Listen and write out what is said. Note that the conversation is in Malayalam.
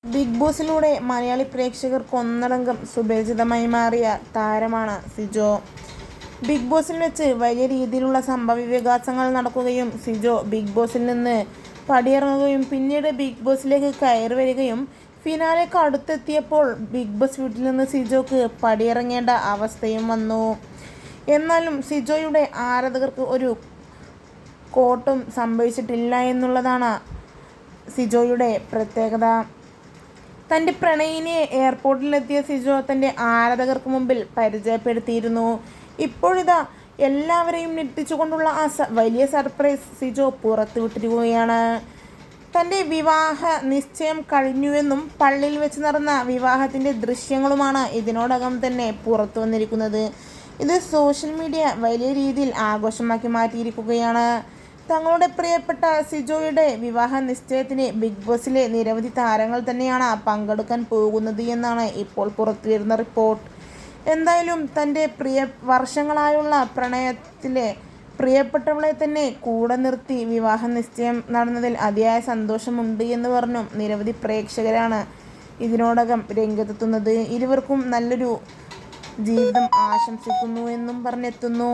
ബിഗ് ബോസിലൂടെ മലയാളി പ്രേക്ഷകർക്ക് ഒന്നടങ്കം സുപരിചിതമായി മാറിയ താരമാണ് സിജോ. ബിഗ് ബോസിൽ വെച്ച് വലിയ രീതിയിലുള്ള സംഭവവികാസങ്ങൾ നടക്കുകയും സിജോ ബിഗ് ബോസിൽ നിന്ന് പടിയിറങ്ങുകയും പിന്നീട് ബിഗ് ബോസിലേക്ക് കയറി വരികയും ഫിനാലേക്ക് അടുത്തെത്തിയപ്പോൾ ബിഗ് ബോസ് വീട്ടിൽ നിന്ന് സിജോക്ക് പടിയിറങ്ങേണ്ട അവസ്ഥയും വന്നു. എന്നാലും സിജോയുടെ ആരാധകർക്ക് ഒരു കോട്ടും സംഭവിച്ചിട്ടില്ല എന്നുള്ളതാണ് സിജോയുടെ പ്രത്യേകത. തൻ്റെ പ്രണയിനിയെ എയർപോർട്ടിലെത്തിയ സിജോ തൻ്റെ ആരാധകർക്ക് മുമ്പിൽ പരിചയപ്പെടുത്തിയിരുന്നു. ഇപ്പോഴിതാ എല്ലാവരെയും ഞെട്ടിച്ചുകൊണ്ടുള്ള വലിയ സർപ്രൈസ് സിജോ പുറത്തുവിട്ടിരിക്കുകയാണ്. തൻ്റെ വിവാഹ നിശ്ചയം കഴിഞ്ഞുവെന്നും പള്ളിയിൽ വെച്ച് നടന്ന വിവാഹത്തിൻ്റെ ദൃശ്യങ്ങളുമാണ് ഇതിനോടകം തന്നെ പുറത്തു വന്നിരിക്കുന്നത്. ഇത് സോഷ്യൽ മീഡിയ വലിയ രീതിയിൽ ആഘോഷമാക്കി മാറ്റിയിരിക്കുകയാണ്. തങ്ങളുടെ പ്രിയപ്പെട്ട സിജോയുടെ വിവാഹ നിശ്ചയത്തിന് ബിഗ് ബോസിലെ നിരവധി താരങ്ങൾ തന്നെയാണ് പങ്കെടുക്കാൻ പോകുന്നത് എന്നാണ് ഇപ്പോൾ പുറത്തുവരുന്ന റിപ്പോർട്ട്. എന്തായാലും തൻ്റെ വർഷങ്ങളായുള്ള പ്രണയത്തിലെ പ്രിയപ്പെട്ടവളെ തന്നെ കൂടെ നിർത്തി വിവാഹ നിശ്ചയം നടന്നതിൽ അതിയായ സന്തോഷമുണ്ട് എന്ന് പറഞ്ഞും നിരവധി പ്രേക്ഷകരാണ് ഇതിനോടകം രംഗത്തെത്തുന്നത്. ഇരുവർക്കും നല്ലൊരു ജീവിതം ആശംസിക്കുന്നു എന്നും പറഞ്ഞെത്തുന്നു.